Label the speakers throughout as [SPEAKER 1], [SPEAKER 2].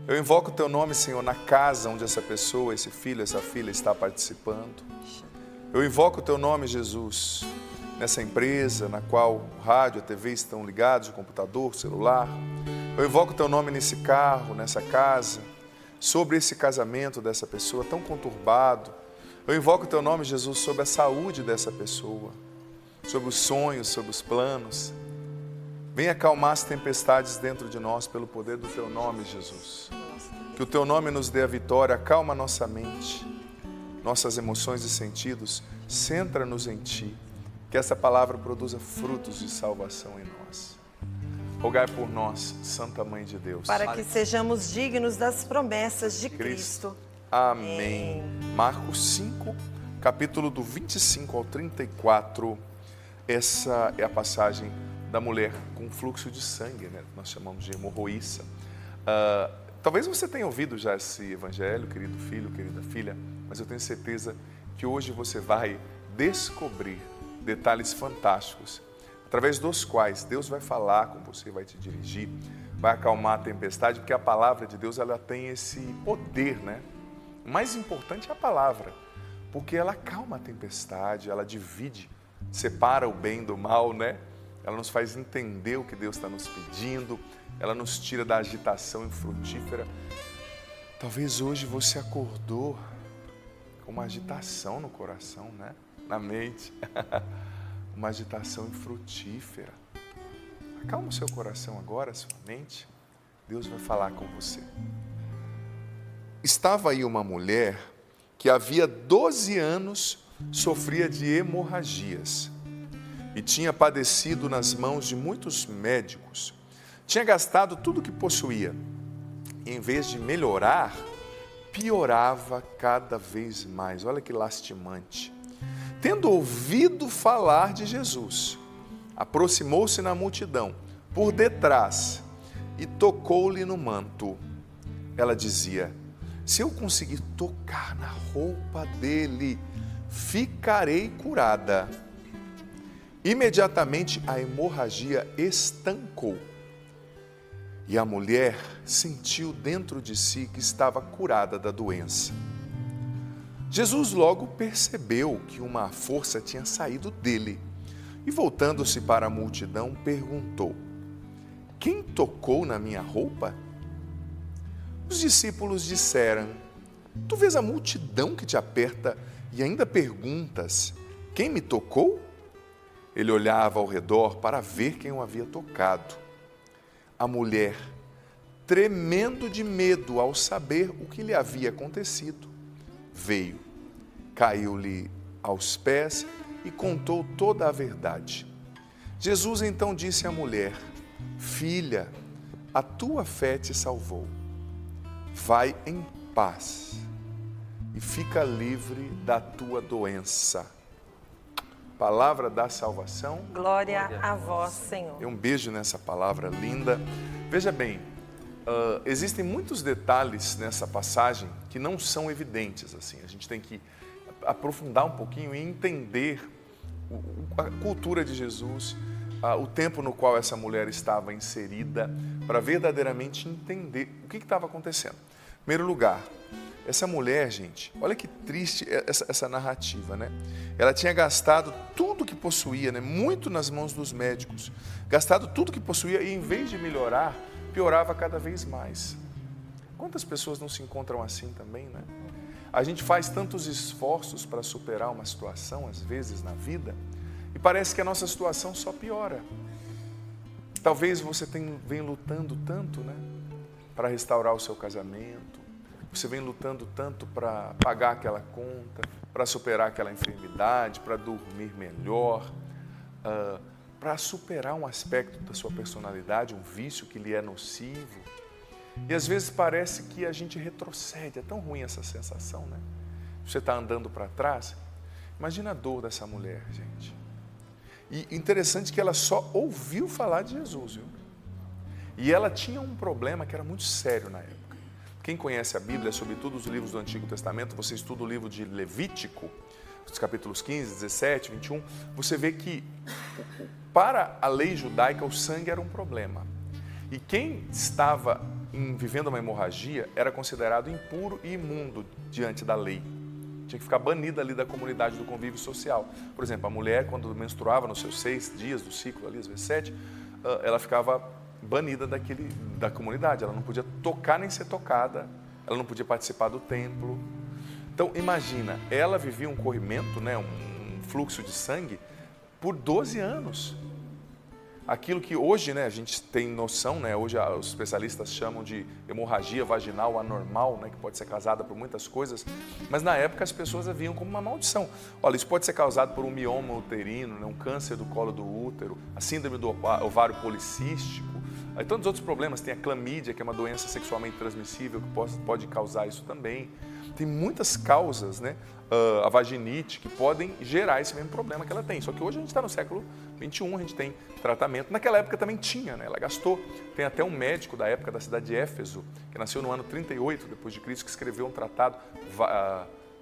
[SPEAKER 1] Eu invoco o teu nome, Senhor, na casa onde essa pessoa, esse filho, essa filha está participando. Eu invoco o teu nome, Jesus, nessa empresa na qual o rádio, a TV estão ligados, o computador, o celular. Eu invoco o teu nome nesse carro, nessa casa, sobre esse casamento dessa pessoa tão conturbado. Eu invoco o teu nome, Jesus, sobre a saúde dessa pessoa, sobre os sonhos, sobre os planos. Venha acalmar as tempestades dentro de nós pelo poder do teu nome, Jesus. Que o teu nome nos dê a vitória, acalma nossa mente, nossas emoções e sentidos, centra-nos em ti. Que essa palavra produza frutos de salvação em nós. Rogai por nós, Santa Mãe de Deus.
[SPEAKER 2] Para que sejamos dignos das promessas de Cristo.
[SPEAKER 1] Amém. Marcos 5, capítulo do 25 ao 34. Essa é a passagem da mulher com fluxo de sangue, né? Nós chamamos de hemorroíça. Talvez você tenha ouvido já esse evangelho, querido filho, querida filha, mas eu tenho certeza que hoje você vai descobrir detalhes fantásticos, através dos quais Deus vai falar com você, vai te dirigir, vai acalmar a tempestade, porque a palavra de Deus ela tem esse poder, né? O mais importante é a palavra, porque ela acalma a tempestade, ela divide, separa o bem do mal, né? Ela nos faz entender o que Deus está nos pedindo, ela nos tira da agitação infrutífera. Talvez hoje você acordou com uma agitação no coração, né? Na mente. Uma agitação infrutífera. Acalma o seu coração agora, sua mente. Deus vai falar com você. Estava aí uma mulher que havia 12 anos sofria de hemorragias e tinha padecido nas mãos de muitos médicos. Tinha gastado tudo o que possuía e, em vez de melhorar, piorava cada vez mais. Olha que lastimante. Tendo ouvido falar de Jesus, aproximou-se na multidão, por detrás, e tocou-lhe no manto. Ela dizia: se eu conseguir tocar na roupa dele, ficarei curada. Imediatamente a hemorragia estancou. E a mulher sentiu dentro de si que estava curada da doença. Jesus logo percebeu que uma força tinha saído dele e, voltando-se para a multidão, perguntou: quem tocou na minha roupa? Os discípulos disseram: tu vês a multidão que te aperta e ainda perguntas: quem me tocou? Ele olhava ao redor para ver quem o havia tocado. A mulher, tremendo de medo ao saber o que lhe havia acontecido, veio, caiu-lhe aos pés e contou toda a verdade. Jesus então disse à mulher: filha, a tua fé te salvou. Vai em paz e fica livre da tua doença. Palavra da salvação.
[SPEAKER 2] Glória a vós, Senhor.
[SPEAKER 1] Um beijo nessa palavra linda. Veja bem, existem muitos detalhes nessa passagem que não são evidentes. Assim. A gente tem que aprofundar um pouquinho e entender a cultura de Jesus, o tempo no qual essa mulher estava inserida, para verdadeiramente entender o que estava acontecendo. Em primeiro lugar, essa mulher, gente, olha que triste essa narrativa, né? Ela tinha gastado tudo que possuía, né? Muito nas mãos dos médicos, gastado tudo que possuía e, em vez de melhorar, piorava cada vez mais. Quantas pessoas não se encontram assim também, né? A gente faz tantos esforços para superar uma situação, às vezes, na vida, e parece que a nossa situação só piora. Talvez você venha lutando tanto, né? Para restaurar o seu casamento, você vem lutando tanto para pagar aquela conta, para superar aquela enfermidade, para dormir melhor, para superar um aspecto da sua personalidade, um vício que lhe é nocivo. E às vezes parece que a gente retrocede, é tão ruim essa sensação, né? Você está andando para trás, imagina a dor dessa mulher, gente. E interessante que ela só ouviu falar de Jesus, viu? E ela tinha um problema que era muito sério na época. Quem conhece a Bíblia, sobretudo os livros do Antigo Testamento, você estuda o livro de Levítico, os capítulos 15, 17, 21, você vê que para a lei judaica o sangue era um problema. E quem estava vivendo uma hemorragia, era considerado impuro e imundo diante da lei. Tinha que ficar banida ali da comunidade, do convívio social. Por exemplo, a mulher, quando menstruava nos seus 6 dias do ciclo, ali, às vezes 7, ela ficava banida da comunidade. Ela não podia tocar nem ser tocada, ela não podia participar do templo. Então, imagina, ela vivia um corrimento, né, um fluxo de sangue por 12 anos. Aquilo que hoje, né, a gente tem noção, né, hoje os especialistas chamam de hemorragia vaginal anormal, né, que pode ser causada por muitas coisas, mas na época as pessoas a viam como uma maldição. Olha, isso pode ser causado por um mioma uterino, né, um câncer do colo do útero, a síndrome do ovário policístico, aí tantos outros problemas, tem a clamídia, que é uma doença sexualmente transmissível, que pode causar isso também. Tem muitas causas, né, a vaginite, que podem gerar esse mesmo problema que ela tem. Só que hoje a gente está no século 21, a gente tem tratamento. Naquela época também tinha, né? Ela gastou. Tem até um médico da época da cidade de Éfeso, que nasceu no ano 38 depois de Cristo, que escreveu um tratado,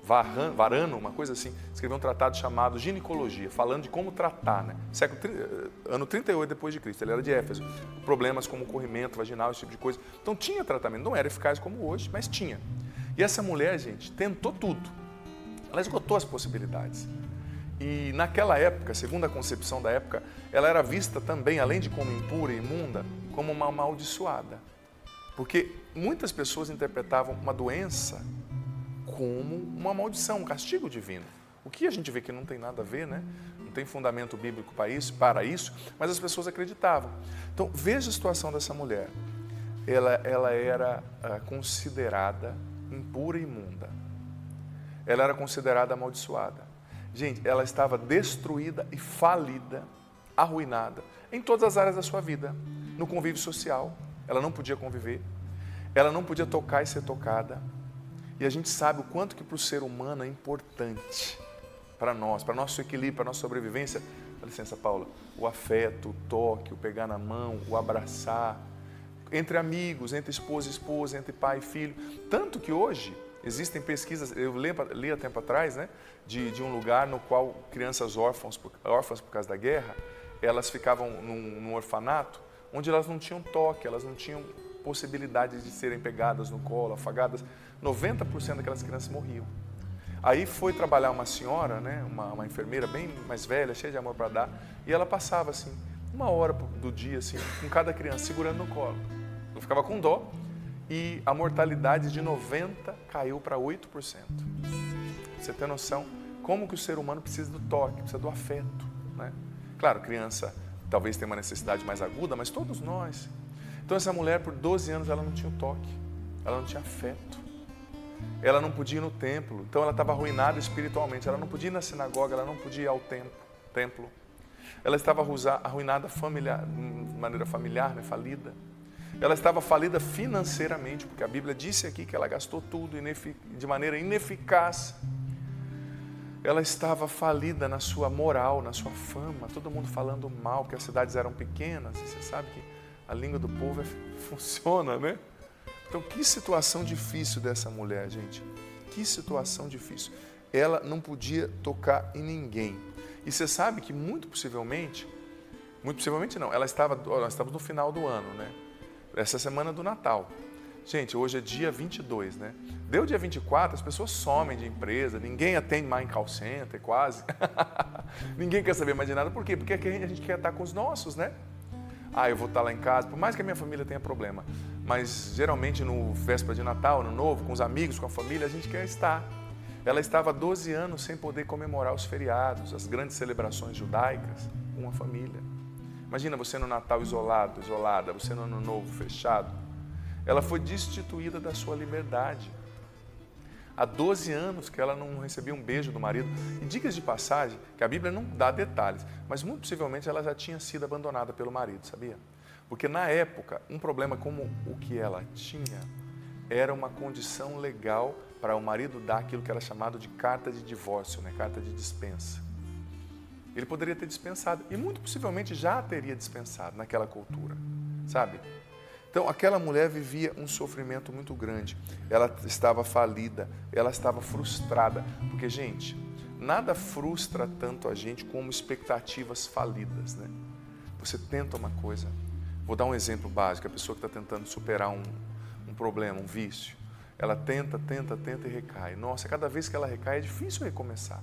[SPEAKER 1] Varano, uma coisa assim, escreveu um tratado chamado Ginecologia, falando de como tratar, né? Ano 38 depois de Cristo, ele era de Éfeso. Problemas como corrimento vaginal, esse tipo de coisa. Então tinha tratamento, não era eficaz como hoje, mas tinha. E essa mulher, gente, tentou tudo. Ela esgotou as possibilidades. E naquela época, segundo a concepção da época, ela era vista também, além de como impura e imunda, como uma amaldiçoada. Porque muitas pessoas interpretavam uma doença como uma maldição, um castigo divino. O que a gente vê que não tem nada a ver, né? Não tem fundamento bíblico para isso, mas as pessoas acreditavam. Então, veja a situação dessa mulher. Ela era considerada impura e imunda. Ela era considerada amaldiçoada. Gente, ela estava destruída e falida, arruinada, em todas as áreas da sua vida. No convívio social, ela não podia conviver, ela não podia tocar e ser tocada. E a gente sabe o quanto que para o ser humano é importante, para nosso equilíbrio, para nossa sobrevivência. Dá licença, Paula. O afeto, o toque, o pegar na mão, o abraçar, entre amigos, entre esposa e esposa, entre pai e filho. Tanto que hoje existem pesquisas, eu li há tempo atrás, né, de um lugar no qual crianças órfãs por causa da guerra, elas ficavam num orfanato, onde elas não tinham toque, elas não tinham possibilidade de serem pegadas no colo, afagadas. 90% daquelas crianças morriam. Aí foi trabalhar uma senhora, né, uma enfermeira bem mais velha, cheia de amor para dar, e ela passava assim, 1 hora do dia, assim, com cada criança, segurando no colo. Eu ficava com dó. E a mortalidade de 90% caiu para 8%. Você tem noção como que o ser humano precisa do toque, precisa do afeto, né? Claro, criança talvez tenha uma necessidade mais aguda, mas todos nós. Então essa mulher, por 12 anos, ela não tinha o toque, ela não tinha afeto, ela não podia ir no templo, então ela estava arruinada espiritualmente, ela não podia ir na sinagoga, ela não podia ir ao templo. Ela estava arruinada de maneira familiar, né, falida. Ela estava falida financeiramente, porque a Bíblia disse aqui que ela gastou tudo de maneira ineficaz. Ela estava falida na sua moral, na sua fama, todo mundo falando mal, porque as cidades eram pequenas, e você sabe que a língua do povo funciona, né? Então, que situação difícil dessa mulher, gente. Que situação difícil. Ela não podia tocar em ninguém. E você sabe que muito possivelmente não, nós estávamos no final do ano, né? Essa semana do Natal. Gente, hoje é dia 22, né? Deu dia 24, as pessoas somem de empresa, ninguém atende mais em call center, quase. Ninguém quer saber mais de nada. Por quê? Porque aqui a gente quer estar com os nossos, né? Eu vou estar lá em casa, por mais que a minha família tenha problema. Mas, geralmente, no véspera de Natal, Ano Novo, com os amigos, com a família, a gente quer estar. Ela estava há 12 anos sem poder comemorar os feriados, as grandes celebrações judaicas, com uma família. Imagina você no Natal isolada, você no Ano Novo fechado. Ela foi destituída da sua liberdade. Há 12 anos que ela não recebia um beijo do marido. E dicas de passagem, que a Bíblia não dá detalhes, mas muito possivelmente ela já tinha sido abandonada pelo marido, sabia? Porque na época, um problema como o que ela tinha, era uma condição legal para o marido dar aquilo que era chamado de carta de divórcio, né? Carta de dispensa. Ele poderia ter dispensado, e muito possivelmente já teria dispensado naquela cultura, sabe? Então, aquela mulher vivia um sofrimento muito grande. Ela estava falida, ela estava frustrada. Porque, gente, nada frustra tanto a gente como expectativas falidas, né? Você tenta uma coisa. Vou dar um exemplo básico. A pessoa que está tentando superar um problema, um vício. Ela tenta e recai. Nossa, cada vez que ela recai é difícil recomeçar.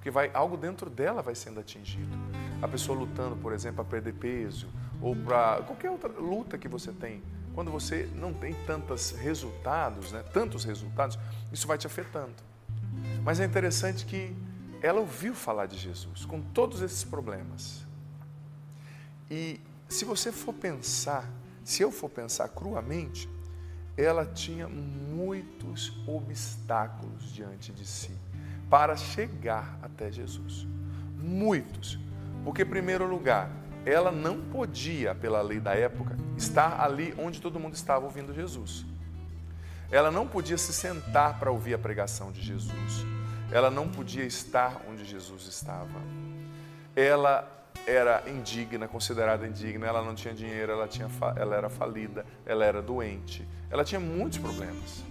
[SPEAKER 1] Porque algo dentro dela vai sendo atingido. A pessoa lutando, por exemplo, para perder peso, ou para qualquer outra luta que você tem. Quando você não tem tantos resultados, isso vai te afetando. Mas é interessante que ela ouviu falar de Jesus, com todos esses problemas. E se eu for pensar cruamente, ela tinha muitos obstáculos diante de si para chegar até Jesus. Muitos. Porque, em primeiro lugar, ela não podia, pela lei da época, estar ali onde todo mundo estava ouvindo Jesus. Ela não podia se sentar para ouvir a pregação de Jesus. Ela não podia estar onde Jesus estava. Ela era indigna, considerada indigna, ela não tinha dinheiro, ela era falida, ela era doente. Ela tinha muitos problemas.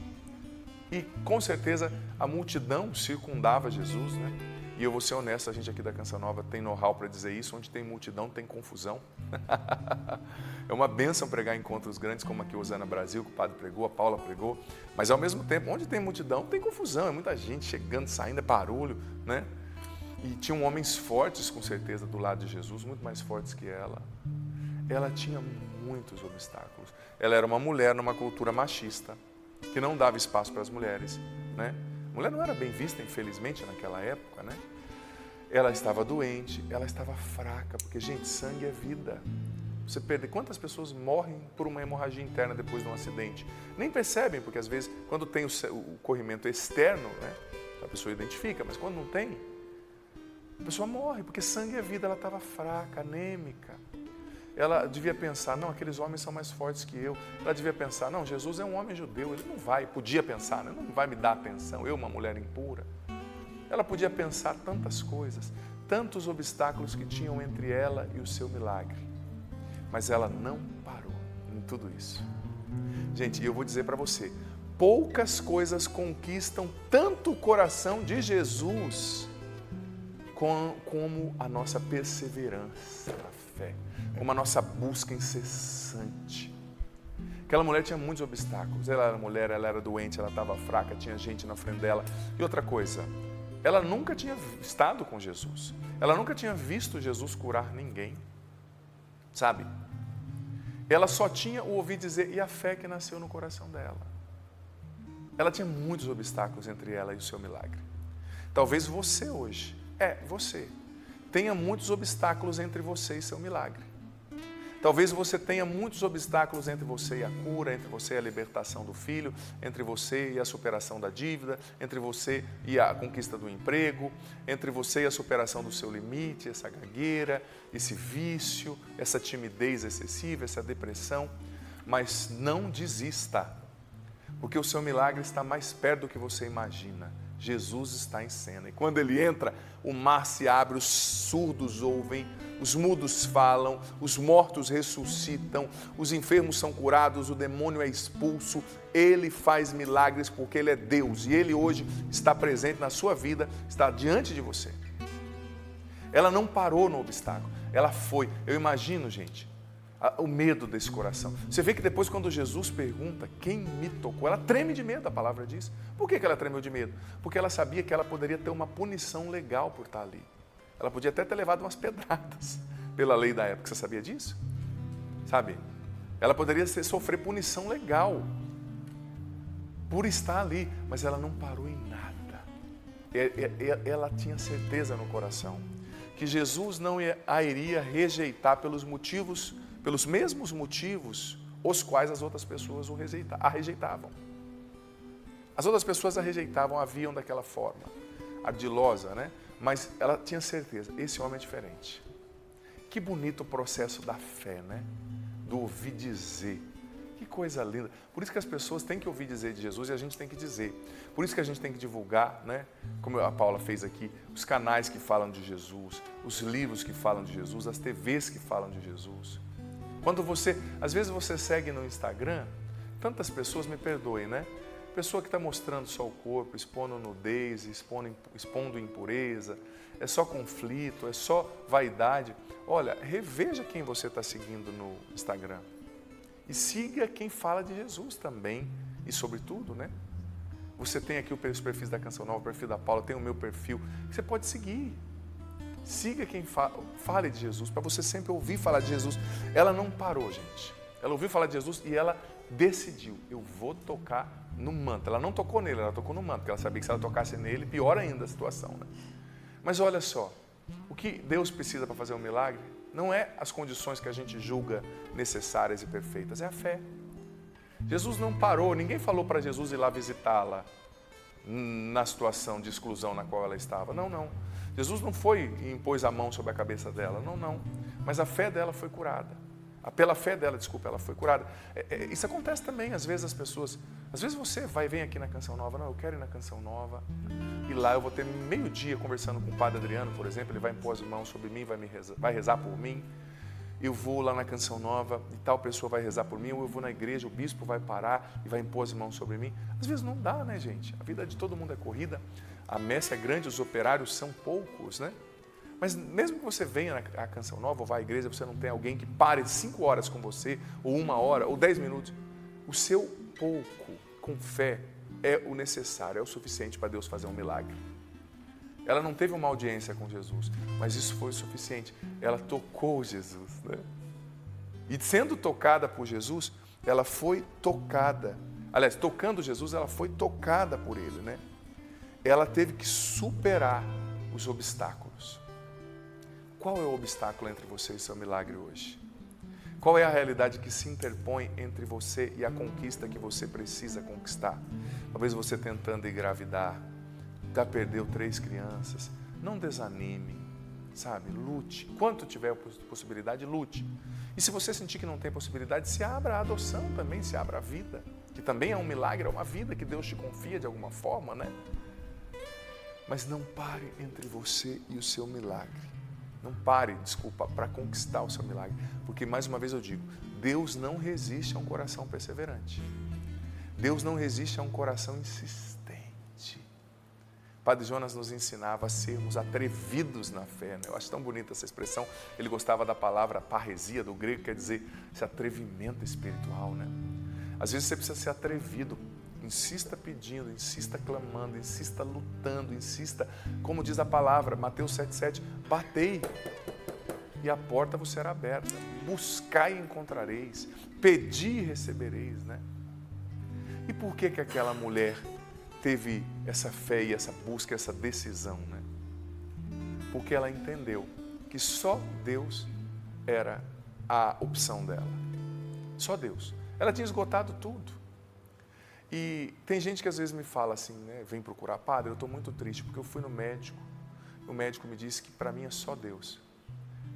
[SPEAKER 1] E, com certeza, a multidão circundava Jesus, né? E eu vou ser honesto, a gente aqui da Canção Nova tem know-how para dizer isso, onde tem multidão tem confusão. É uma bênção pregar encontros grandes como aqui o Osana Brasil, que o padre pregou, a Paula pregou, mas ao mesmo tempo, onde tem multidão, tem confusão, é muita gente chegando, saindo, é barulho, né? E tinham homens fortes, com certeza, do lado de Jesus, muito mais fortes que ela. Ela tinha muitos obstáculos. Ela era uma mulher numa cultura machista, que não dava espaço para as mulheres, né? A mulher não era bem vista, infelizmente, naquela época, né? Ela estava doente, ela estava fraca, porque, gente, sangue é vida. Você perde. Quantas pessoas morrem por uma hemorragia interna depois de um acidente? Nem percebem, porque às vezes, quando tem o corrimento externo, né, a pessoa identifica, mas quando não tem, a pessoa morre, porque sangue é vida, ela estava fraca, anêmica. Ela devia pensar, não, aqueles homens são mais fortes que eu. Ela devia pensar, não, Jesus é um homem judeu, ele não vai, podia pensar, né, não vai me dar atenção, eu, uma mulher impura. Ela podia pensar tantas coisas, tantos obstáculos que tinham entre ela e o seu milagre. Mas ela não parou em tudo isso. Gente, eu vou dizer para você, poucas coisas conquistam tanto o coração de Jesus como a nossa perseverança na fé, como a nossa busca incessante. Aquela mulher tinha muitos obstáculos. Ela era mulher, ela era doente, ela estava fraca, tinha gente na frente dela. E outra coisa, ela nunca tinha estado com Jesus. Ela nunca tinha visto Jesus curar ninguém. Sabe? Ela só tinha o ouvir dizer e a fé que nasceu no coração dela. Ela tinha muitos obstáculos entre ela e o seu milagre. Talvez você hoje, você, tenha muitos obstáculos entre você e seu milagre. Talvez você tenha muitos obstáculos entre você e a cura, entre você e a libertação do filho, entre você e a superação da dívida, entre você e a conquista do emprego, entre você e a superação do seu limite, essa gagueira, esse vício, essa timidez excessiva, essa depressão. Mas não desista, porque o seu milagre está mais perto do que você imagina. Jesus está em cena. E quando ele entra, o mar se abre, os surdos ouvem, os mudos falam, os mortos ressuscitam, os enfermos são curados, o demônio é expulso. Ele faz milagres porque ele é Deus. E ele hoje está presente na sua vida, está diante de você. Ela não parou no obstáculo, ela foi. Eu imagino, gente, o medo desse coração. Você vê que depois, quando Jesus pergunta quem me tocou, ela treme de medo, a palavra diz. Por que ela tremeu de medo? Porque ela sabia que ela poderia ter uma punição legal por estar ali. Ela podia até ter levado umas pedradas pela lei da época. Você sabia disso? Sabe? Ela poderia sofrer punição legal por estar ali, mas ela não parou em nada. Ela tinha certeza no coração que Jesus não a iria rejeitar pelos mesmos motivos os quais as outras pessoas a rejeitavam. As outras pessoas a rejeitavam, a viam daquela forma, ardilosa, né? Mas ela tinha certeza, esse homem é diferente. Que bonito o processo da fé, né? Do ouvir dizer. Que coisa linda. Por isso que as pessoas têm que ouvir dizer de Jesus e a gente tem que dizer. Por isso que a gente tem que divulgar, né? Como a Paula fez aqui, os canais que falam de Jesus, os livros que falam de Jesus, as TVs que falam de Jesus. Quando às vezes você segue no Instagram, tantas pessoas, me perdoem, né? Pessoa que está mostrando só o corpo, expondo nudez, expondo impureza, é só conflito, é só vaidade. Olha, reveja quem você está seguindo no Instagram. E siga quem fala de Jesus também. E sobretudo, né? Você tem aqui os perfis da Canção Nova, o perfil da Paula, tem o meu perfil, que você pode seguir. Siga quem fale de Jesus, para você sempre ouvir falar de Jesus. Ela não parou, gente. Ela ouviu falar de Jesus e ela decidiu, eu vou tocar no manto. Ela não tocou nele, ela tocou no manto, porque ela sabia que se ela tocasse nele, pior ainda a situação, né? Mas olha só, o que Deus precisa para fazer um milagre não é as condições que a gente julga necessárias e perfeitas, é a fé. Jesus não parou, ninguém falou para Jesus ir lá visitá-la na situação de exclusão na qual ela estava. Não, não. Jesus não foi e impôs a mão sobre a cabeça dela. Não, não. Mas a fé dela foi curada. Pela fé dela, desculpa, ela foi curada. Isso acontece também, às vezes as pessoas... Às vezes você vem aqui na Canção Nova, não, eu quero ir na Canção Nova. E lá eu vou ter meio-dia conversando com o Padre Adriano, por exemplo, ele vai impor as mãos sobre mim, vai rezar por mim. Eu vou lá na Canção Nova e tal pessoa vai rezar por mim, ou eu vou na igreja, o bispo vai parar e vai impor as mãos sobre mim. Às vezes não dá, né, gente? A vida de todo mundo é corrida, a messe é grande, os operários são poucos, né? Mas mesmo que você venha à Canção Nova ou vá à igreja, você não tem alguém que pare 5 horas com você, ou 1 hora, ou 10 minutos. O seu pouco, com fé, é o necessário, é o suficiente para Deus fazer um milagre. Ela não teve uma audiência com Jesus, mas isso foi o suficiente. Ela tocou Jesus, né? E sendo tocada por Jesus, ela foi tocada. Aliás, tocando Jesus, ela foi tocada por ele, né? Ela teve que superar os obstáculos. Qual é o obstáculo entre você e seu milagre hoje? Qual é a realidade que se interpõe entre você e a conquista que você precisa conquistar? Talvez você tentando engravidar, já perdeu 3 crianças. Não desanime, sabe? Lute. Quanto tiver possibilidade, lute. E se você sentir que não tem possibilidade, se abra à adoção também, se abra à vida. Que também é um milagre, é uma vida que Deus te confia de alguma forma, né? Mas não pare entre você e o seu milagre. Não pare, desculpa, para conquistar o seu milagre. Porque, mais uma vez eu digo, Deus não resiste a um coração perseverante. Deus não resiste a um coração insistente. Padre Jonas nos ensinava a sermos atrevidos na fé, né? Eu acho tão bonita essa expressão. Ele gostava da palavra parresia, do grego, quer dizer esse atrevimento espiritual, né? Às vezes você precisa ser atrevido. Insista pedindo, insista clamando, insista lutando, insista, como diz a palavra, Mateus 7,7, batei e a porta vos será aberta, buscai e encontrareis, pedi e recebereis, né? E por que aquela mulher teve essa fé e essa busca, essa decisão, né? Porque ela entendeu que só Deus era a opção dela, só Deus. Ela tinha esgotado tudo. E tem gente que às vezes me fala assim, né, vem procurar, padre, eu estou muito triste porque eu fui no médico, o médico me disse que para mim é só Deus.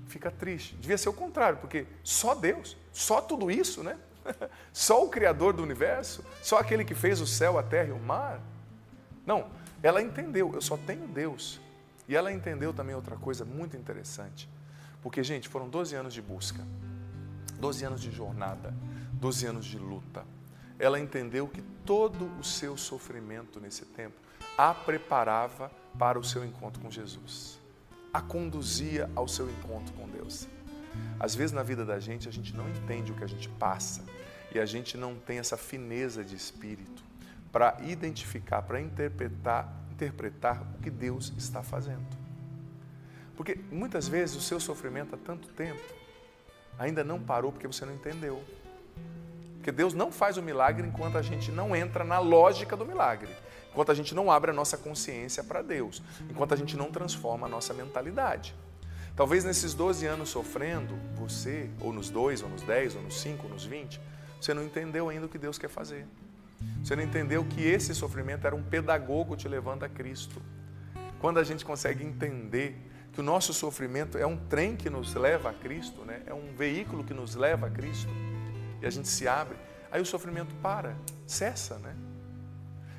[SPEAKER 1] Fica triste, devia ser o contrário, porque só Deus, só tudo isso, né? Só o Criador do universo, só aquele que fez o céu, a terra e o mar. Não, ela entendeu, eu só tenho Deus. E ela entendeu também outra coisa muito interessante, porque, gente, foram 12 anos de busca, 12 anos de jornada, 12 anos de luta. Ela entendeu que todo o seu sofrimento nesse tempo a preparava para o seu encontro com Jesus, a conduzia ao seu encontro com Deus. Às vezes na vida da gente, a gente não entende o que a gente passa e a gente não tem essa fineza de espírito para identificar, para interpretar o que Deus está fazendo. Porque muitas vezes o seu sofrimento há tanto tempo ainda não parou porque você não entendeu. Porque Deus não faz o milagre enquanto a gente não entra na lógica do milagre, enquanto a gente não abre a nossa consciência para Deus, enquanto a gente não transforma a nossa mentalidade. Talvez nesses 12 anos sofrendo, você, ou nos 2, ou nos 10, ou nos 5, ou nos 20, você não entendeu ainda o que Deus quer fazer. Você não entendeu que esse sofrimento era um pedagogo te levando a Cristo. Quando a gente consegue entender que o nosso sofrimento é um trem que nos leva a Cristo, né? É um veículo que nos leva a Cristo, e a gente se abre, aí o sofrimento para, cessa, né?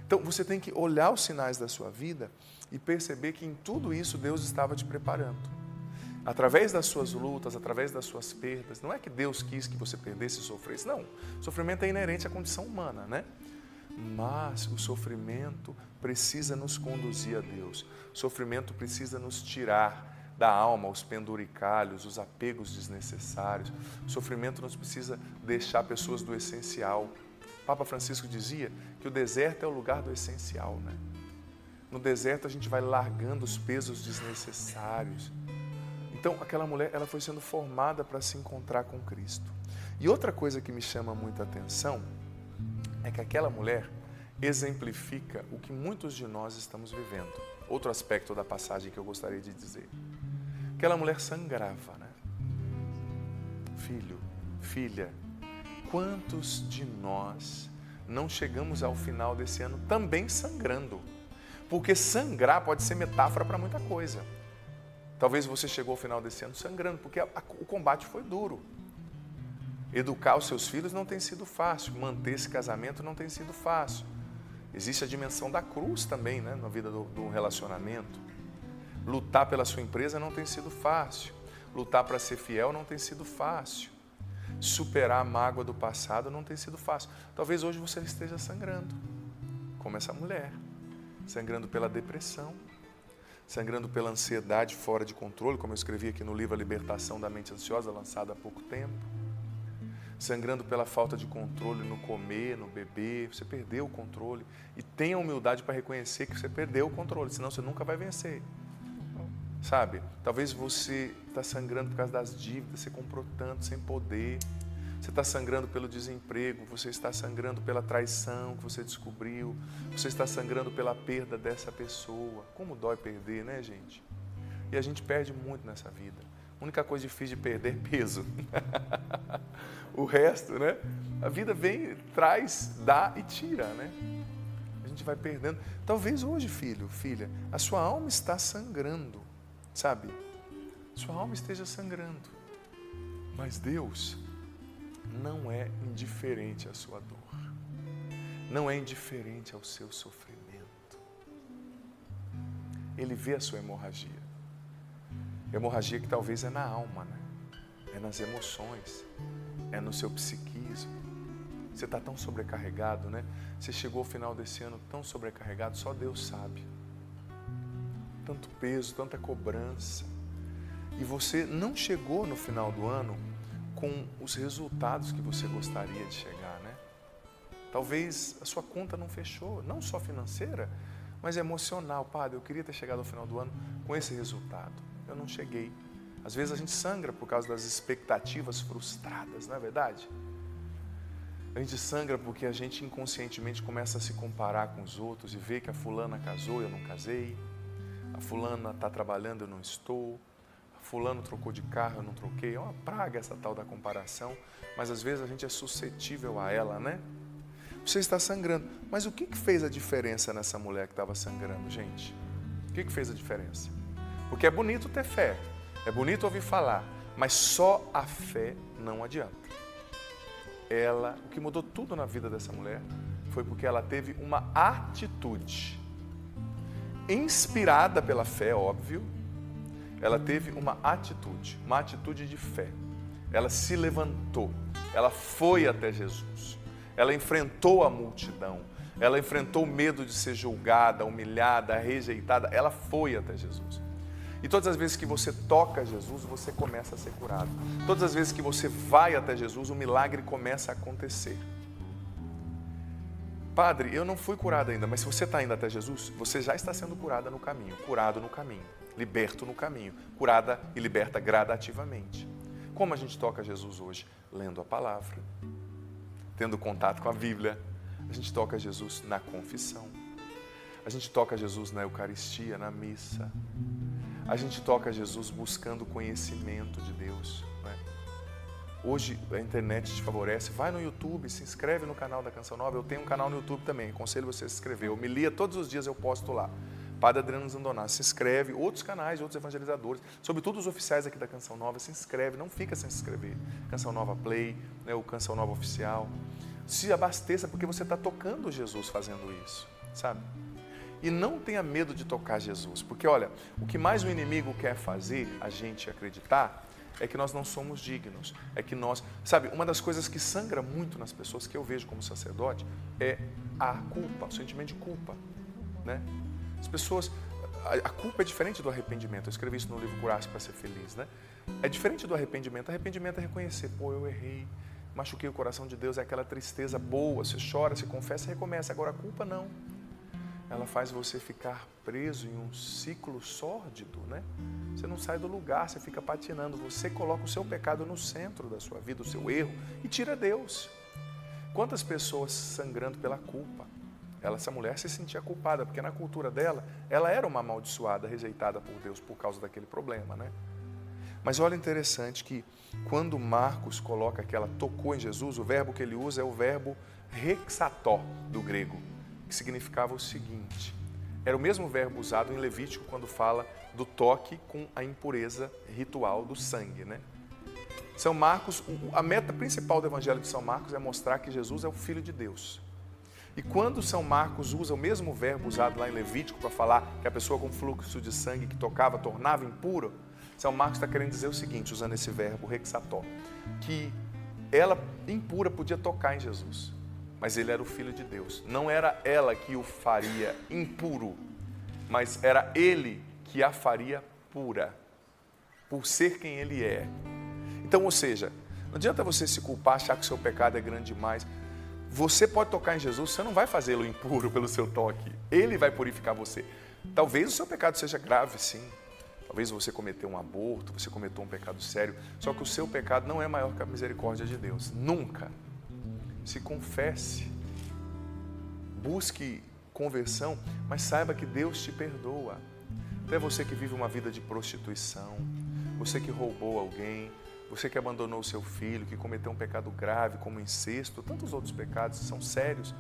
[SPEAKER 1] Então você tem que olhar os sinais da sua vida e perceber que em tudo isso Deus estava te preparando. Através das suas lutas, através das suas perdas, não é que Deus quis que você perdesse e sofresse, não. O sofrimento é inerente à condição humana, né? Mas o sofrimento precisa nos conduzir a Deus. O sofrimento precisa nos tirar da alma, os penduricalhos, os apegos desnecessários. O sofrimento nos precisa deixar pessoas do essencial. Papa Francisco dizia que o deserto é o lugar do essencial, né? No deserto a gente vai largando os pesos desnecessários. Então aquela mulher, ela foi sendo formada para se encontrar com Cristo. E outra coisa que me chama muita atenção é que aquela mulher exemplifica o que muitos de nós estamos vivendo. Outro aspecto da passagem que eu gostaria de dizer. Aquela mulher sangrava, né? Filho, filha, quantos de nós não chegamos ao final desse ano também sangrando? Porque sangrar pode ser metáfora para muita coisa. Talvez você chegou ao final desse ano sangrando, porque o combate foi duro. Educar os seus filhos não tem sido fácil, manter esse casamento não tem sido fácil. Existe a dimensão da cruz também, né, na vida do relacionamento. Lutar pela sua empresa não tem sido fácil. Lutar para ser fiel não tem sido fácil. Superar a mágoa do passado não tem sido fácil. Talvez hoje você esteja sangrando, como essa mulher, sangrando pela depressão, sangrando pela ansiedade fora de controle, como eu escrevi aqui no livro A Libertação da Mente Ansiosa, lançado há pouco tempo. Sangrando pela falta de controle no comer, no beber, você perdeu o controle. E tenha humildade para reconhecer que você perdeu o controle, senão você nunca vai vencer. Sabe? Talvez você está sangrando por causa das dívidas, você comprou tanto sem poder. Você está sangrando pelo desemprego, você está sangrando pela traição que você descobriu, você está sangrando pela perda dessa pessoa. Como dói perder, né, gente? E a gente perde muito nessa vida. A única coisa difícil de perder é peso. O resto, né? A vida vem, traz, dá e tira, né? A gente vai perdendo. Talvez hoje, filho, filha, a sua alma está sangrando, sabe? Sua alma esteja sangrando. Mas Deus não é indiferente à sua dor. Não é indiferente ao seu sofrimento. Ele vê a sua hemorragia. Hemorragia que talvez é na alma, né? É nas emoções, é no seu psiquismo. Você está tão sobrecarregado, né? Você chegou ao final desse ano tão sobrecarregado, só Deus sabe. Tanto peso, tanta cobrança. E você não chegou no final do ano com os resultados que você gostaria de chegar, né? Talvez a sua conta não fechou, não só financeira, mas emocional. Padre, eu queria ter chegado ao final do ano com esse resultado. Eu não cheguei. Às vezes a gente sangra por causa das expectativas frustradas, não é verdade? A gente sangra porque a gente inconscientemente começa a se comparar com os outros e vê que a fulana casou, eu não casei. A fulana está trabalhando, eu não estou. A fulano trocou de carro, eu não troquei. É uma praga essa tal da comparação, mas às vezes a gente é suscetível a ela, né? Você está sangrando. Mas o que fez a diferença nessa mulher que estava sangrando, gente? O que fez a diferença? Porque é bonito ter fé, é bonito ouvir falar, mas só a fé não adianta. O que mudou tudo na vida dessa mulher foi porque ela teve uma atitude, inspirada pela fé, óbvio, ela teve uma atitude de fé. Ela se levantou, ela foi até Jesus, ela enfrentou a multidão, ela enfrentou o medo de ser julgada, humilhada, rejeitada, ela foi até Jesus. E todas as vezes que você toca Jesus, você começa a ser curado. Todas as vezes que você vai até Jesus, o milagre começa a acontecer. Padre, eu não fui curado ainda, mas se você está indo até Jesus, você já está sendo curada no caminho, curado no caminho, liberto no caminho, curada e liberta gradativamente. Como a gente toca Jesus hoje? Lendo a palavra, tendo contato com a Bíblia. A gente toca Jesus na confissão. A gente toca Jesus na Eucaristia, na missa. A gente toca Jesus buscando conhecimento de Deus, né? Hoje a internet te favorece. Vai no YouTube, se inscreve no canal da Canção Nova. Eu tenho um canal no YouTube também, aconselho você a se inscrever. Homilia todos os dias eu posto lá. Padre Adriano Zandoná, se inscreve. Outros canais, outros evangelizadores, sobretudo os oficiais aqui da Canção Nova, se inscreve, não fica sem se inscrever. Canção Nova Play, né, o Canção Nova Oficial. Se abasteça porque você está tocando Jesus fazendo isso, sabe? E não tenha medo de tocar Jesus, porque olha, o que mais o inimigo quer fazer a gente acreditar é que nós não somos dignos, é que nós, sabe, uma das coisas que sangra muito nas pessoas que eu vejo como sacerdote é a culpa, o sentimento de culpa, né? As pessoas, a culpa é diferente do arrependimento. Eu escrevi isso no livro Curar-se para Ser Feliz, né? É diferente do arrependimento. Arrependimento é reconhecer, pô, eu errei, machuquei o coração de Deus, é aquela tristeza boa, você chora, se confessa e recomeça. Agora a culpa não. Ela faz você ficar preso em um ciclo sórdido, né? Você não sai do lugar, você fica patinando. Você coloca o seu pecado no centro da sua vida, o seu erro, e tira Deus. Quantas pessoas sangrando pela culpa? Essa mulher se sentia culpada, porque na cultura dela, ela era uma amaldiçoada, rejeitada por Deus por causa daquele problema, né? Mas olha interessante que quando Marcos coloca que ela tocou em Jesus, o verbo que ele usa é o verbo rexató, do grego, que significava o seguinte: era o mesmo verbo usado em Levítico quando fala do toque com a impureza ritual do sangue, né? São Marcos, a meta principal do Evangelho de São Marcos é mostrar que Jesus é o Filho de Deus. E quando São Marcos usa o mesmo verbo usado lá em Levítico para falar que a pessoa com fluxo de sangue que tocava tornava impuro, São Marcos está querendo dizer o seguinte, usando esse verbo rexató, que ela impura podia tocar em Jesus, mas ele era o Filho de Deus. Não era ela que o faria impuro, mas era ele que a faria pura, por ser quem ele é. Então, ou seja, não adianta você se culpar, achar que o seu pecado é grande demais. Você pode tocar em Jesus, você não vai fazê-lo impuro pelo seu toque. Ele vai purificar você. Talvez o seu pecado seja grave, sim. Talvez você cometeu um aborto, você cometeu um pecado sério. Só que o seu pecado não é maior que a misericórdia de Deus. Nunca. Se confesse. Busque conversão, mas saiba que Deus te perdoa. Até você que vive uma vida de prostituição, você que roubou alguém, você que abandonou o seu filho, que cometeu um pecado grave como incesto, tantos outros pecados são sérios,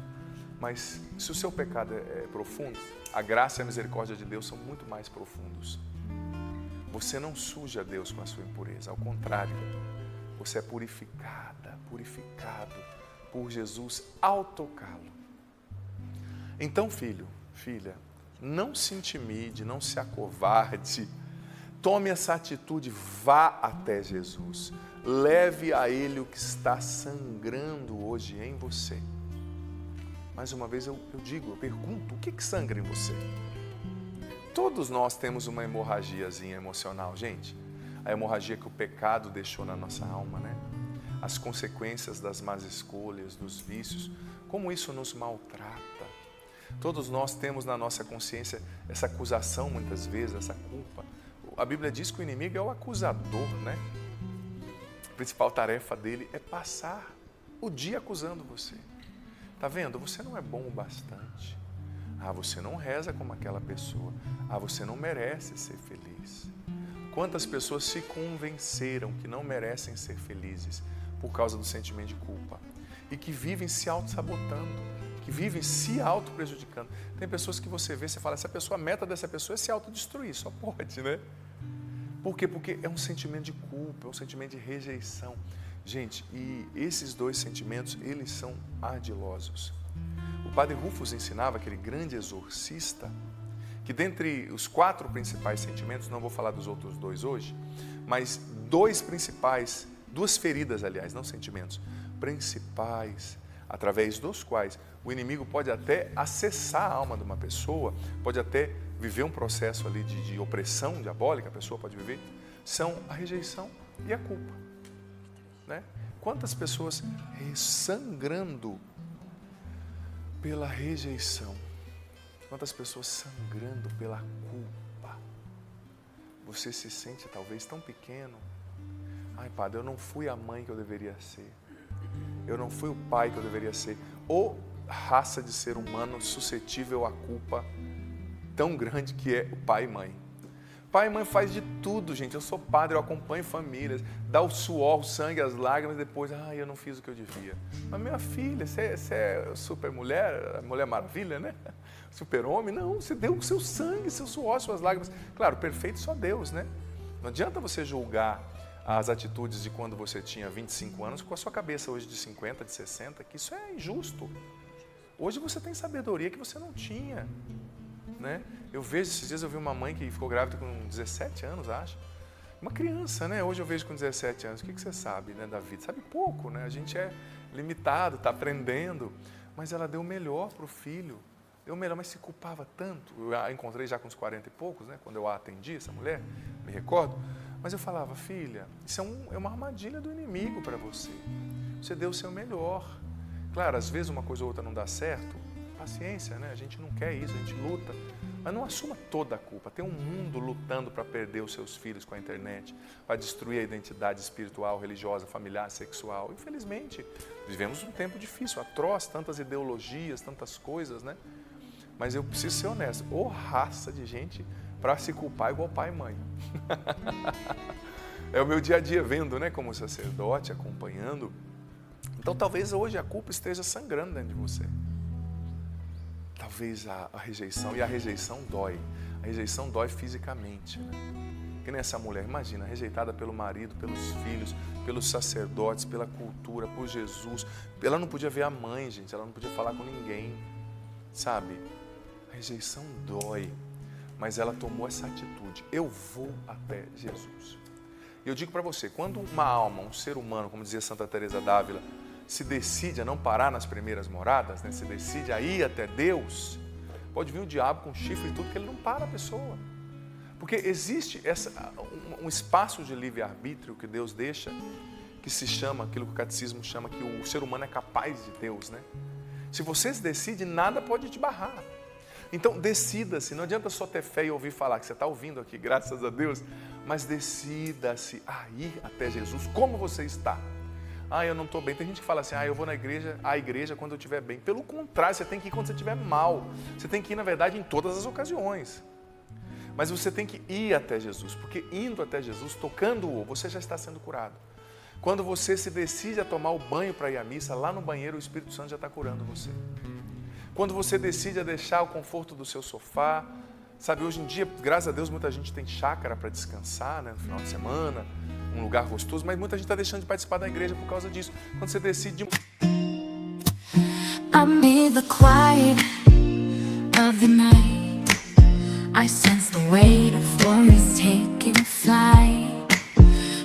[SPEAKER 1] mas se o seu pecado é profundo, a graça e a misericórdia de Deus são muito mais profundos. Você não suja Deus com a sua impureza, ao contrário, você é purificada, purificado por Jesus ao tocá-lo. Então, filho, filha, não se intimide, não se acovarde. Tome essa atitude, vá até Jesus. Leve a Ele o que está sangrando hoje em você. Mais uma vez eu pergunto, o que sangra em você? Todos nós temos uma hemorragiazinha emocional, gente. A hemorragia que o pecado deixou na nossa alma, né? As consequências das más escolhas, dos vícios, como isso nos maltrata. Todos nós temos na nossa consciência essa acusação muitas vezes, essa culpa. A Bíblia diz que o inimigo é o acusador, né? A principal tarefa dele é passar o dia acusando você. Tá vendo? Você não é bom o bastante. Ah, você não reza como aquela pessoa. Ah, você não merece ser feliz. Quantas pessoas se convenceram que não merecem ser felizes por causa do sentimento de culpa e que vivem se auto-sabotando, que vivem se auto-prejudicando. Tem pessoas que você vê, você fala, a meta dessa pessoa é se autodestruir, só pode, né? Por quê? Porque é um sentimento de culpa, é um sentimento de rejeição. Gente, e esses dois sentimentos, eles são ardilosos. O padre Rufus ensinava, aquele grande exorcista, que dentre os 4 principais sentimentos, não vou falar dos outros 2 hoje, mas 2 principais, 2 feridas, aliás, não sentimentos, principais, através dos quais o inimigo pode até acessar a alma de uma pessoa, pode até viver um processo ali de opressão diabólica, a pessoa pode viver, são a rejeição e a culpa, né? Quantas pessoas sangrando pela rejeição, quantas pessoas sangrando pela culpa. Você se sente talvez tão pequeno. Ai, padre, eu não fui a mãe que eu deveria ser. Eu não fui o pai que eu deveria ser. Ou raça de ser humano suscetível à culpa tão grande que é o pai e mãe. Pai e mãe faz de tudo, gente. Eu sou padre, eu acompanho famílias, dá o suor, o sangue, as lágrimas, depois, eu não fiz o que eu devia. Mas minha filha, você é super mulher, Mulher Maravilha, né? Super homem, não, você deu o seu sangue, seu suor, suas lágrimas. Claro, perfeito só Deus, né? Não adianta você julgar as atitudes de quando você tinha 25 anos com a sua cabeça hoje de 50, de 60, que isso é injusto. Hoje você tem sabedoria que você não tinha, né? Eu vejo, esses dias eu vi uma mãe que ficou grávida com 17 anos, acho. Uma criança, né? Hoje eu vejo com 17 anos. O que você sabe, né, da vida? Sabe pouco, né? A gente é limitado, está aprendendo. Mas ela deu o melhor para o filho. Eu melhor, mas se culpava tanto. Eu a encontrei já com uns 40 e poucos, né? Quando eu a atendi, essa mulher, me recordo. Mas eu falava, filha, isso é uma armadilha do inimigo para você. Você deu o seu melhor. Claro, às vezes uma coisa ou outra não dá certo. Paciência, né? A gente não quer isso, a gente luta. Mas não assuma toda a culpa. Tem um mundo lutando para perder os seus filhos com a internet, para destruir a identidade espiritual, religiosa, familiar, sexual. Infelizmente, vivemos um tempo difícil, atroz, tantas ideologias, tantas coisas, né? Mas eu preciso ser honesto. Ô raça de gente para se culpar igual pai e mãe. É o meu dia a dia vendo, né? Como sacerdote, acompanhando. Então talvez hoje a culpa esteja sangrando dentro de você. Talvez a rejeição, e a rejeição dói. A rejeição dói fisicamente, né? Que nem essa mulher, imagina, rejeitada pelo marido, pelos filhos, pelos sacerdotes, pela cultura, por Jesus. Ela não podia ver a mãe, gente, ela não podia falar com ninguém, sabe? A rejeição dói, mas ela tomou essa atitude. Eu vou até Jesus. E eu digo para você, quando uma alma, um ser humano, como dizia Santa Teresa d'Ávila, se decide a não parar nas primeiras moradas, né? Se decide a ir até Deus, pode vir o diabo com chifre e tudo, que ele não para a pessoa. Porque existe um espaço de livre-arbítrio que Deus deixa, que se chama, aquilo que o catecismo chama, que o ser humano é capaz de Deus, né? Se você se decide, nada pode te barrar. Então, decida-se, não adianta só ter fé e ouvir falar, que você está ouvindo aqui, graças a Deus, mas decida-se a ir até Jesus, como você está. Eu não estou bem. Tem gente que fala assim, eu vou à igreja quando eu estiver bem. Pelo contrário, você tem que ir quando você estiver mal. Você tem que ir, na verdade, em todas as ocasiões. Mas você tem que ir até Jesus, porque indo até Jesus, tocando-o, você já está sendo curado. Quando você se decide a tomar o banho para ir à missa, lá no banheiro o Espírito Santo já está curando você. Quando você decide a deixar o conforto do seu sofá, sabe, hoje em dia, graças a Deus, muita gente tem chácara para descansar, né, no final de semana, um lugar gostoso, mas muita gente está deixando de participar da igreja por causa disso. Quando você decide...
[SPEAKER 3] Amid the quiet of the night, I sense the weight of worries taking flight.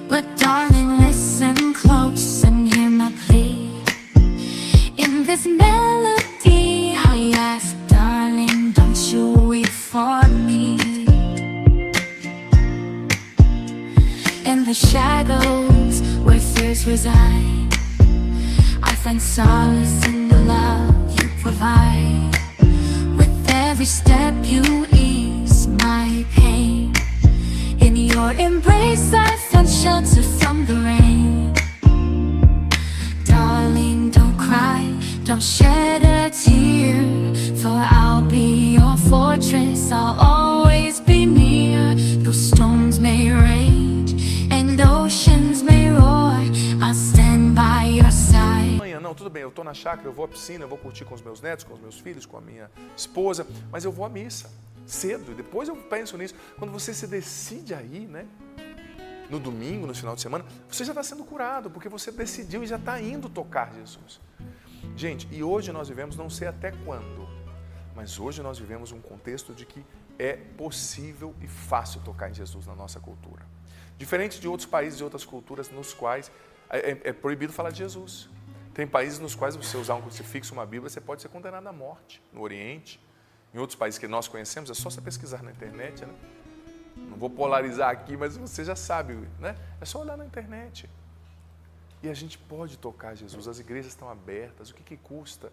[SPEAKER 3] But darling, listen close and hear my plea. In this melody I ask, darling, don't you wait for me. In the shadows where fears reside, I find solace in the love you provide. With every step you ease my pain. In your embrace I found shelter from the rain. Darling, don't cry, don't shed a tear, for I'll be your fortress, I'll always be near. Though storms may rage and oceans may roar, I'll stand by your side.
[SPEAKER 1] Não, tudo bem, eu estou na chácara, eu vou à piscina, eu vou curtir com os meus netos, com os meus filhos, com a minha esposa, mas eu vou à missa cedo, e depois eu penso nisso. Quando você se decide a ir, né, no domingo, no final de semana, você já está sendo curado, porque você decidiu e já está indo tocar Jesus. Gente, e hoje nós vivemos, não sei até quando, mas hoje nós vivemos um contexto de que é possível e fácil tocar em Jesus na nossa cultura. Diferente de outros países e outras culturas nos quais é proibido falar de Jesus. Tem países nos quais você usar um crucifixo, uma Bíblia, você pode ser condenado à morte. No Oriente, em outros países que nós conhecemos, é só você pesquisar na internet, né? Não vou polarizar aqui, mas você já sabe, né? É só olhar na internet. E a gente pode tocar Jesus, as igrejas estão abertas. O que custa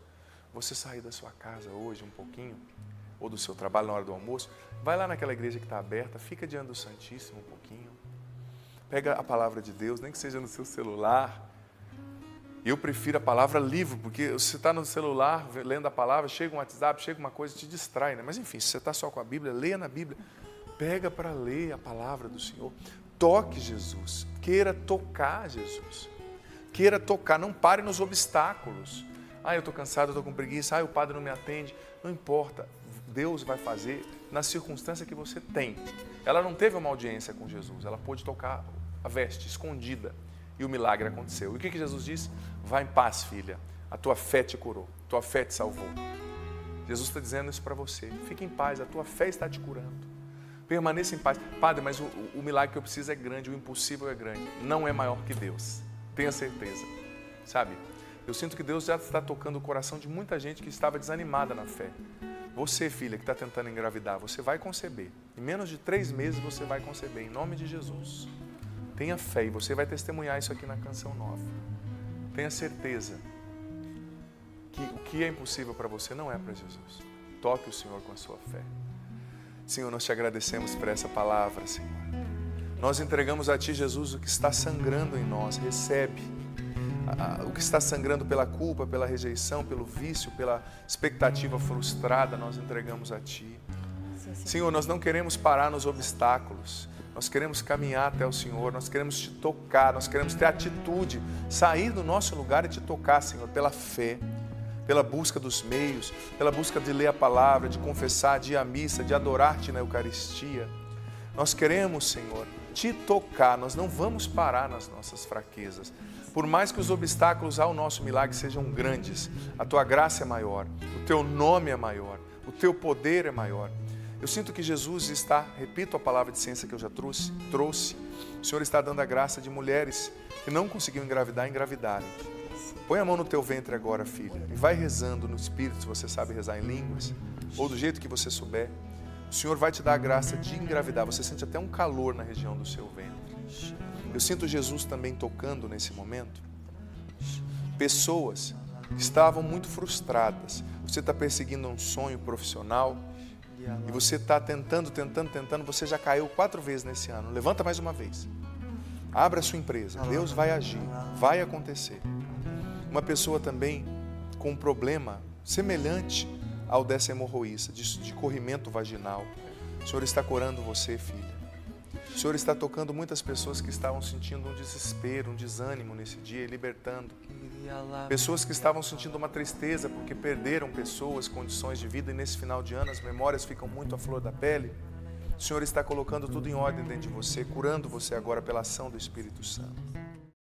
[SPEAKER 1] você sair da sua casa hoje um pouquinho, ou do seu trabalho na hora do almoço, vai lá naquela igreja que está aberta, fica diante do Santíssimo um pouquinho, pega a palavra de Deus, nem que seja no seu celular. Eu prefiro a palavra livro, porque você está no celular lendo a palavra, chega um WhatsApp, chega uma coisa, te distrai, né? Mas enfim, se você está só com a Bíblia, leia na Bíblia, pega para ler a palavra do Senhor, toque Jesus, queira tocar Jesus, queira tocar, não pare nos obstáculos. Eu estou cansado, eu estou com preguiça, o padre não me atende, não importa, Deus vai fazer na circunstância que você tem. Ela não teve uma audiência com Jesus, ela pôde tocar a veste escondida e o milagre aconteceu. E o que Jesus disse? Vá em paz, filha, a tua fé te curou, a tua fé te salvou. Jesus está dizendo isso para você, fique em paz, a tua fé está te curando. Permaneça em paz. Padre, mas o milagre que eu preciso é grande, o impossível é grande. Não é maior que Deus, tenha certeza, sabe? Eu sinto que Deus já está tocando o coração de muita gente que estava desanimada na fé. Você, filha, que está tentando engravidar, você vai conceber. Em menos de 3 meses você vai conceber, em nome de Jesus. Tenha fé e você vai testemunhar isso aqui na Canção Nova. Tenha certeza que o que é impossível para você não é para Jesus. Toque o Senhor com a sua fé. Senhor, nós te agradecemos por essa palavra, Senhor. Nós entregamos a Ti, Jesus, o que está sangrando em nós. Recebe o que está sangrando pela culpa, pela rejeição, pelo vício, pela expectativa frustrada, nós entregamos a Ti. Senhor, nós não queremos parar nos obstáculos. Nós queremos caminhar até o Senhor, nós queremos Te tocar, nós queremos ter atitude, sair do nosso lugar e Te tocar, Senhor, pela fé, pela busca dos meios, pela busca de ler a palavra, de confessar, de ir à missa, de adorar-Te na Eucaristia. Nós queremos, Senhor, Te tocar, nós não vamos parar nas nossas fraquezas. Por mais que os obstáculos ao nosso milagre sejam grandes, a Tua graça é maior, o Teu nome é maior, o Teu poder é maior. Eu sinto que Jesus está, repito a palavra de ciência que eu já trouxe, o Senhor está dando a graça de mulheres que não conseguiam engravidarem. Põe a mão no teu ventre agora, filha, e vai rezando no Espírito, se você sabe rezar em línguas, ou do jeito que você souber. O Senhor vai te dar a graça de engravidar, você sente até um calor na região do seu ventre. Eu sinto Jesus também tocando nesse momento. Pessoas que estavam muito frustradas, você está perseguindo um sonho profissional, e você está tentando, você já caiu 4 vezes nesse ano. Levanta mais uma vez. Abra a sua empresa. Deus vai agir, vai acontecer. Uma pessoa também com um problema semelhante ao dessa hemorroíça, de corrimento vaginal. O Senhor está curando você, filha. O Senhor está tocando muitas pessoas que estavam sentindo um desespero, um desânimo nesse dia e libertando. Pessoas que estavam sentindo uma tristeza porque perderam pessoas, condições de vida, e nesse final de ano as memórias ficam muito à flor da pele. O Senhor está colocando tudo em ordem dentro de você, curando você agora pela ação do Espírito Santo.